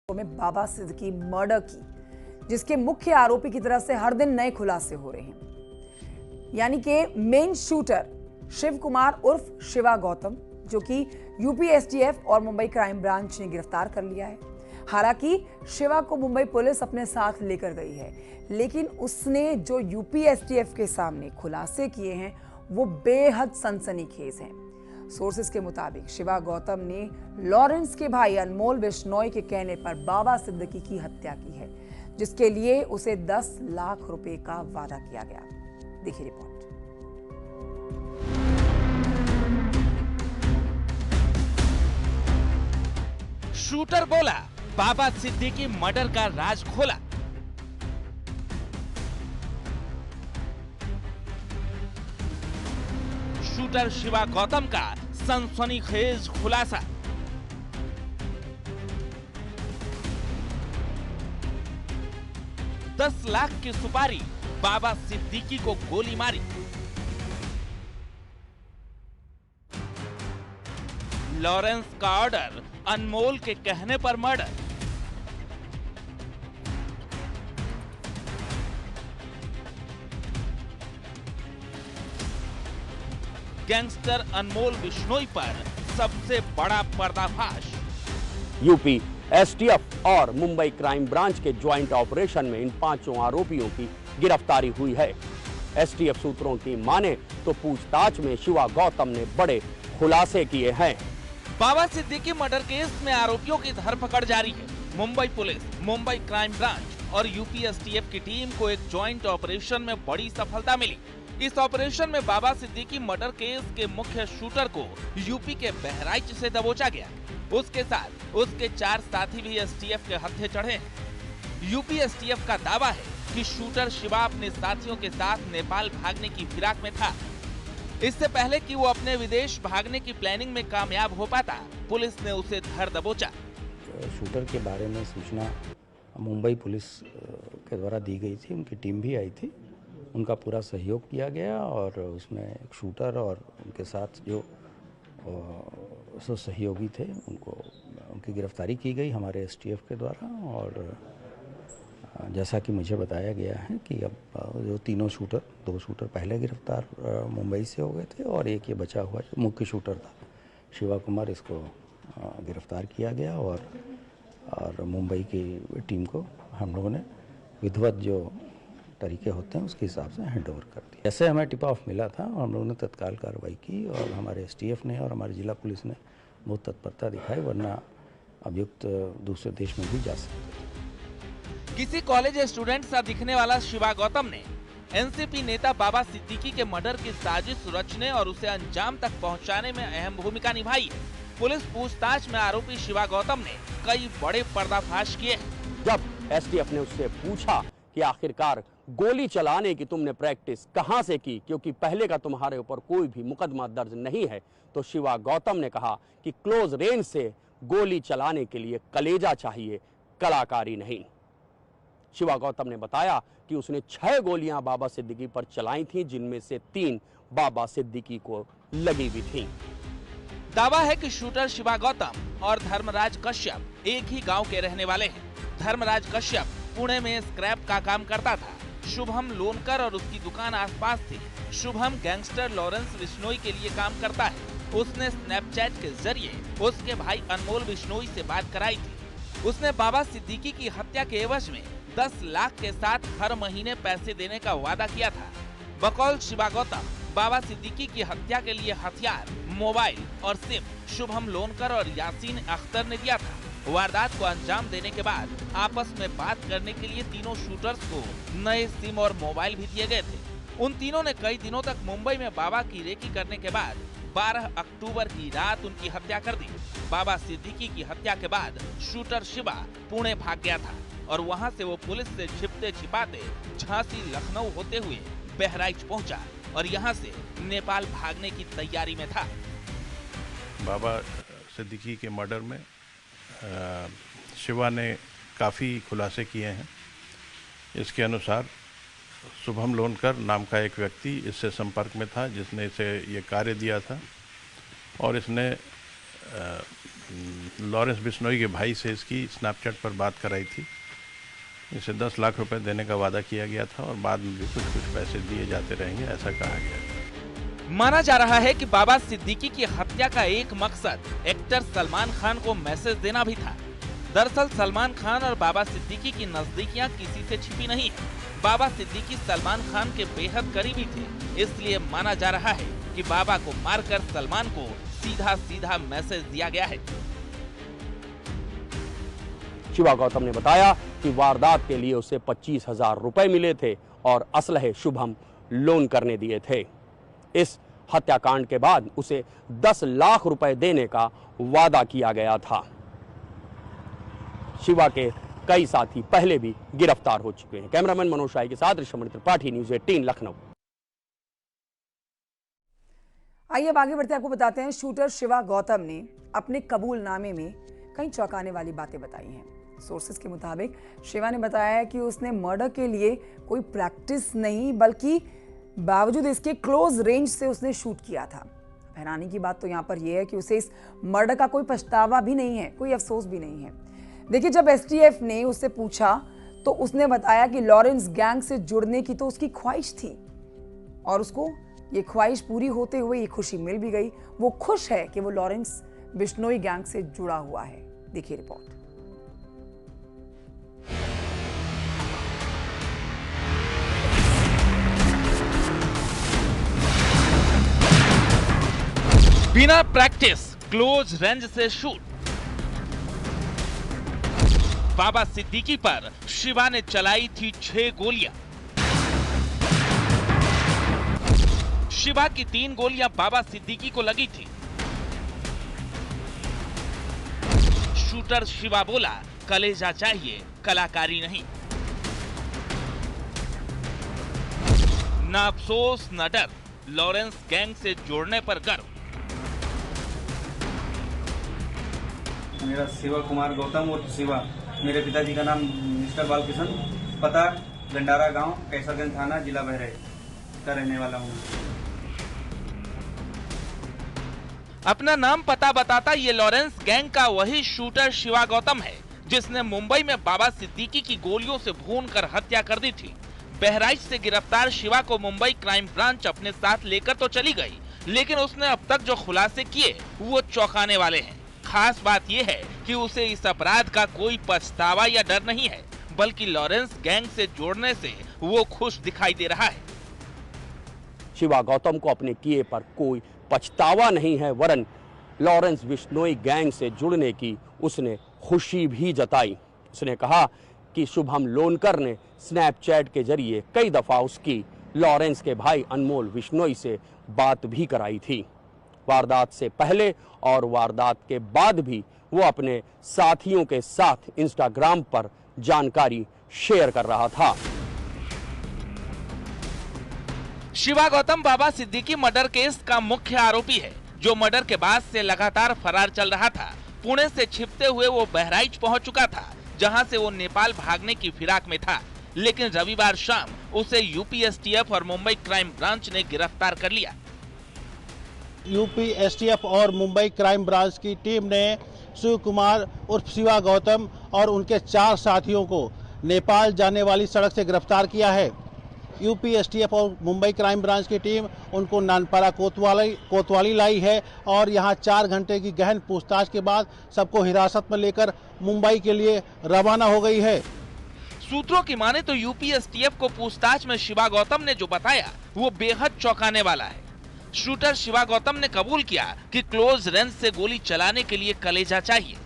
में बाबा सिद्दीकी मर्डर की, जिसके मुख्य आरोपी की तरफ से हर दिन नए खुलासे हो रहे हैं। यानी कि मेन शूटर शिव कुमार उर्फ शिवा गौतम, जो कि यूपी एसटीएफ और मुंबई क्राइम ब्रांच ने गिरफ्तार कर लिया है। हालांकि शिवा को मुंबई पुलिस अपने साथ लेकर गई है, लेकिन उसने जो यूपी एसटीएफ के सामने खुलासे किए हैं वो बेहद सनसनीखेज हैं। सोर्सेस के मुताबिक शिवा गौतम ने लॉरेंस के भाई अनमोल बिश्नोई के कहने पर बाबा सिद्दीकी की हत्या की है, जिसके लिए उसे 10 लाख रुपए का वादा किया गया। देखिए रिपोर्ट। शूटर बोला, बाबा सिद्दीकी मर्डर का राज खोला। शूटर शिवा गौतम का सनसनीखेज खुलासा। दस लाख की सुपारी, बाबा सिद्दीकी को गोली मारी। लॉरेंस का ऑर्डर, अनमोल के कहने पर मर्डर। गैंगस्टर अनमोल बिश्नोई पर सबसे बड़ा पर्दाफाश। यूपी एसटीएफ और मुंबई क्राइम ब्रांच के ज्वाइंट ऑपरेशन में इन 5 आरोपियों की गिरफ्तारी हुई है। एसटीएफ सूत्रों की माने तो पूछताछ में शिवा गौतम ने बड़े खुलासे किए हैं। बाबा सिद्दीकी मर्डर केस में आरोपियों की धरपकड़ जारी है। Mumbai police, Mumbai crime branch और यूपी एसटीएफ की टीम को एक ज्वाइंट ऑपरेशन में बड़ी सफलता मिली। इस ऑपरेशन में बाबा सिद्दीकी मर्डर केस के मुख्य शूटर को यूपी के बहराइच से दबोचा गया। उसके साथ उसके 4 साथी भी एसटीएफ के हत्थे चढ़े हैं। यूपी एसटीएफ का दावा है कि शूटर शिवा अपने साथियों के साथ नेपाल भागने की फिराक में था। इससे पहले कि वो अपने विदेश भागने की प्लानिंग में कामयाब हो पाता, पुलिस ने उसे धर दबोचा। शूटर के बारे में सूचना मुंबई पुलिस के द्वारा दी गई थी। उनकी टीम भी आई थी, उनका पूरा सहयोग किया गया और उसमें एक शूटर और उनके साथ जो सहयोगी थे उनकी गिरफ्तारी की गई हमारे एसटीएफ के द्वारा। और जैसा कि मुझे बताया गया है कि अब जो तीनों शूटर, 2 शूटर पहले गिरफ्तार मुंबई से हो गए थे और एक ये बचा हुआ जो मुख्य शूटर था शिवा कुमार, इसको गिरफ्तार किया गया और मुंबई की टीम को हम लोगों ने विधिवत जो तरीके होते हैं उसके हिसाब से हैंड ओवर कर दिया। ऐसे हमें टिप ऑफ मिला था और हम लोगों ने तत्काल कार्रवाई की और हमारे एसटीएफ ने और हमारी जिला पुलिस ने बहुत तत्परता दिखाई, वरना अभियुक्त दूसरे देश में भी जा सकते थे। किसी कॉलेज स्टूडेंट सा दिखने वाला शिवा गौतम ने एनसीपी नेता बाबा सिद्दीकी के मर्डर की साजिश रचने और उसे अंजाम तक पहुंचाने में अहम भूमिका निभाई है। पुलिस पूछताछ में आरोपी शिवा गौतम ने कई बड़े पर्दाफाश किए हैं। जब एसटीएफ ने उससे पूछा कि आखिरकार गोली चलाने की तुमने प्रैक्टिस कहां से की, क्योंकि पहले का तुम्हारे ऊपर कोई भी मुकदमा दर्ज नहीं है, तो शिवा गौतम ने कहा कि क्लोज रेंज से गोली चलाने के लिए कलेजा चाहिए, कलाकारी नहीं। शिवा गौतम ने बताया कि उसने 6 गोलियां बाबा सिद्दीकी पर चलाई थी, जिनमें से 3 बाबा सिद्दीकी को लगी भी थीं। दावा है कि शूटर शिवा गौतम और धर्मराज कश्यप एक ही गांव के रहने वाले हैं। धर्मराज कश्यप पुणे में स्क्रैप का काम करता था। शुभम लोनकर और उसकी दुकान आसपास थी। शुभम गैंगस्टर लॉरेंस बिश्नोई के लिए काम करता है। उसने स्नैपचैट के जरिए उसके भाई अनमोल बिश्नोई से बात कराई थी। उसने बाबा सिद्दीकी की हत्या के एवज में 10 लाख के साथ हर महीने पैसे देने का वादा किया था। बकौल शिवा गौतम, बाबा सिद्दीकी की हत्या के लिए हथियार, मोबाइल और सिम शुभम लोनकर और यासीन अख्तर ने दिया था। वारदात को अंजाम देने के बाद आपस में बात करने के लिए तीनों शूटर्स को नए सिम और मोबाइल भी दिए गए थे। उन तीनों ने कई दिनों तक मुंबई में बाबा की रेकी करने के बाद 12 अक्टूबर की रात उनकी हत्या कर दी। बाबा सिद्दीकी की हत्या के बाद शूटर शिवा पुणे भाग गया था और वहां से वो पुलिस से छिपते छिपाते झांसी, लखनऊ होते हुए बहराइच पहुंचा और यहां से नेपाल भागने की तैयारी में था। बाबा सिद्दीकी के मर्डर में शिवा ने काफ़ी खुलासे किए हैं। इसके अनुसार शुभम लोनकर नाम का एक व्यक्ति इससे संपर्क में था, जिसने इसे ये कार्य दिया था और इसने लॉरेंस बिश्नोई के भाई से इसकी स्नैपचैट पर बात कराई थी। इसे 10 लाख रुपए देने का वादा किया गया था और बाद में भी कुछ पैसे दिए जाते रहेंगे, ऐसा कहा गया। माना जा रहा है कि बाबा सिद्दीकी की हत्या का एक मकसद एक्टर सलमान खान को मैसेज देना भी था। दरअसल सलमान खान और बाबा सिद्दीकी की नजदीकियां किसी से छिपी नहीं है। बाबा सिद्दीकी सलमान खान के बेहद करीबी थे, इसलिए माना जा रहा है कि बाबा को मारकर सलमान को सीधा मैसेज दिया गया है। शिवा गौतम ने बताया कि वारदात के लिए उसे 25,000 रुपए मिले थे और असलहे शुभम लोन करने दिए थे। इस हत्याकांड के बाद उसे 10 लाख रुपए देने का वादा किया गया था। शिवा के कई साथी पहले भी गिरफ्तार हो चुके हैं। कैमरामैन मनोज शाही के साथ ऋषभ त्रिपाठी, न्यूज़ 18 लखनऊ। आइए अब आगे बढ़ते आपको बताते हैं, शूटर शिवा गौतम ने अपने कबूलनामे में कई चौंकाने वाली बातें बताई हैं। सोर्सेस के मुताबिक शिवा ने बताया है कि उसने मर्डर के लिए कोई प्रैक्टिस नहीं बल्कि बावजूद इसके क्लोज रेंज से उसने शूट किया था। हैरानी की बात तो यहाँ पर यह है कि उसे इस मर्डर का कोई पछतावा भी नहीं है, कोई अफसोस भी नहीं है। देखिए, जब एसटीएफ ने उससे पूछा तो उसने बताया कि लॉरेंस गैंग से जुड़ने की तो उसकी ख्वाहिश थी और उसको ये ख्वाहिश पूरी होते हुए ये खुशी मिल भी गई। वो खुश है कि वो लॉरेंस बिश्नोई गैंग से जुड़ा हुआ है। देखिए रिपोर्ट। बिना प्रैक्टिस क्लोज रेंज से शूट। बाबा सिद्दीकी पर शिवा ने चलाई थी 6 गोलियां। शिवा की 3 गोलियां बाबा सिद्दीकी को लगी थी। शूटर शिवा बोला, कलेजा चाहिए, कलाकारी नहीं। ना अफसोस न डर, लॉरेंस गैंग से जोड़ने पर गर्व। मेरा शिवा कुमार गौतम और शिवा, मेरे पिताजी का नाम मिस्टर बालकिशन, पता गंडारा गांव, कैसरगंज थाना, जिला बहराइच का रहने वाला हूँ। अपना नाम पता बताता ये लॉरेंस गैंग का वही शूटर शिवा गौतम है जिसने मुंबई में बाबा सिद्दीकी की गोलियों से भूनकर हत्या कर दी थी। बहराइच से गिरफ्तार शिवा को मुंबई क्राइम ब्रांच अपने साथ लेकर तो चली गई, लेकिन उसने अब तक जो खुलासे किए वो चौंकाने वाले हैं। खास बात यह है कि उसे इस अपराध का कोई पछतावा या डर नहीं है, बल्कि लॉरेंस गैंग से जोड़ने से वो खुश दिखाई दे रहा है। शिवा गौतम को अपने किए पर कोई पछतावा नहीं है, वरन लॉरेंस बिश्नोई गैंग से जुड़ने की उसने खुशी भी जताई। उसने कहा कि शुभम लोनकर ने स्नैपचैट के जरिए कई दफा उसकी लॉरेंस के भाई अनमोल बिश्नोई से बात भी कराई थी। वारदात से पहले और वारदात के बाद भी वो अपने साथियों के साथ इंस्टाग्राम पर जानकारी शेयर कर रहा था। शिवा गौतम बाबा सिद्दीकी मर्डर केस का मुख्य आरोपी है, जो मर्डर के बाद से लगातार फरार चल रहा था। पुणे से छिपते हुए वो बहराइच पहुंच चुका था, जहां से वो नेपाल भागने की फिराक में था, लेकिन रविवार शाम उसे यूपी एसटीएफ और मुंबई क्राइम ब्रांच ने गिरफ्तार कर लिया। यूपी एसटीएफ और मुंबई क्राइम ब्रांच की टीम ने शिव कुमार उर्फ शिवा गौतम और उनके 4 साथियों को नेपाल जाने वाली सड़क से गिरफ्तार किया है। यूपी एसटीएफ और मुंबई क्राइम ब्रांच की टीम उनको नानपारा कोतवाली लाई है और यहां 4 घंटे की गहन पूछताछ के बाद सबको हिरासत में लेकर मुंबई के लिए रवाना हो गई है। सूत्रों की माने तो यूपी एसटीएफ को पूछताछ में शिवा गौतम ने जो बताया वो बेहद चौंकाने वाला है। शूटर शिवा गौतम ने कबूल किया कि क्लोज रेंज से गोली चलाने के लिए कलेजा चाहिए।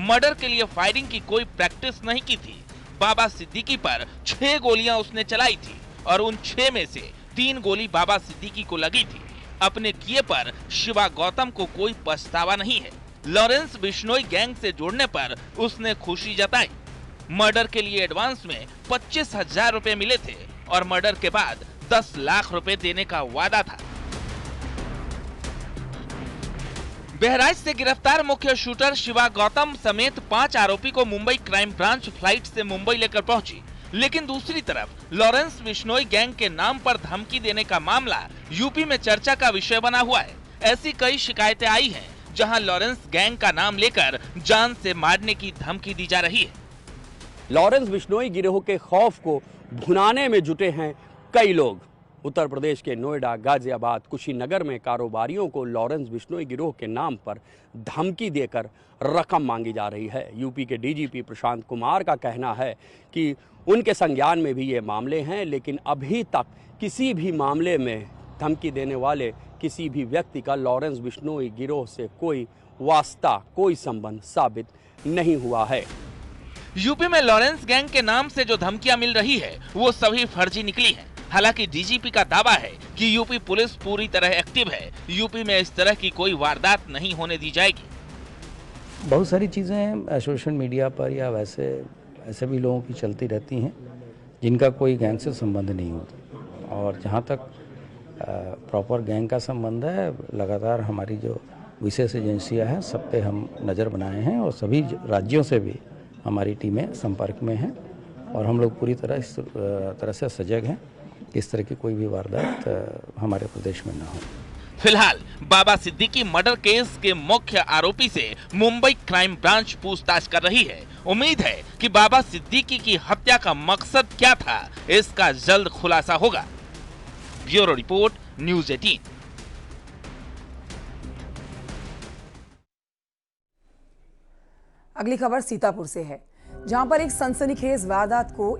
मर्डर के लिए फायरिंग की कोई प्रैक्टिस नहीं की थी। बाबा सिद्दीकी पर 6 गोलियां उसने चलाई थी और उन 6 में से 3 गोली बाबा सिद्दीकी को लगी थी। अपने किए पर शिवा गौतम को कोई पछतावा नहीं है। लॉरेंस बिश्नोई गैंग से जोड़ने पर उसने खुशी जताई। मर्डर के लिए एडवांस में 25,000 रुपए मिले थे और मर्डर के बाद 10 लाख रुपए देने का वादा था। बहराइच से गिरफ्तार मुख्य शूटर शिवा गौतम समेत 5 आरोपी को मुंबई क्राइम ब्रांच फ्लाइट से मुंबई लेकर पहुंची, लेकिन दूसरी तरफ लॉरेंस बिश्नोई गैंग के नाम पर धमकी देने का मामला यूपी में चर्चा का विषय बना हुआ है। ऐसी कई शिकायतें आई हैं जहां लॉरेंस गैंग का नाम लेकर जान से मारने की धमकी दी जा रही है। लॉरेंस बिश्नोई गिरोह के खौफ को भुनाने में जुटे हैं कई लोग। उत्तर प्रदेश के नोएडा, गाजियाबाद, कुशीनगर में कारोबारियों को लॉरेंस बिश्नोई गिरोह के नाम पर धमकी देकर रकम मांगी जा रही है। यूपी के डीजीपी प्रशांत कुमार का कहना है कि उनके संज्ञान में भी ये मामले हैं, लेकिन अभी तक किसी भी मामले में धमकी देने वाले किसी भी व्यक्ति का लॉरेंस बिश्नोई गिरोह से कोई वास्ता, कोई संबंध साबित नहीं हुआ है। यूपी में लॉरेंस गैंग के नाम से जो धमकियां मिल रही है वो सभी फर्जी निकली हैं। हालांकि डीजीपी का दावा है कि यूपी पुलिस पूरी तरह एक्टिव है। यूपी में इस तरह की कोई वारदात नहीं होने दी जाएगी। बहुत सारी चीज़ें सोशल मीडिया पर या वैसे ऐसे भी लोगों की चलती रहती हैं जिनका कोई गैंग से संबंध नहीं होता। और जहाँ तक प्रॉपर गैंग का संबंध है, लगातार हमारी जो विशेष एजेंसियां हैं सब पे हम नज़र बनाए हैं और सभी राज्यों से भी हमारी टीमें संपर्क में हैं और हम लोग पूरी तरह इस तरह से सजग हैं कि इस तरह की कोई भी वारदात हमारे प्रदेश में न हो। फिलहाल बाबा सिद्दीकी मर्डर केस के मुख्य आरोपी से मुंबई क्राइम ब्रांच पूछताछ कर रही है। उम्मीद है कि बाबा सिद्दीकी की हत्या का मकसद क्या था, इसका जल्द खुलासा होगा। Bureau report, news 18। अगली खबर सीतापुर से है, जहां पर एक सनसनीखेज वारदात को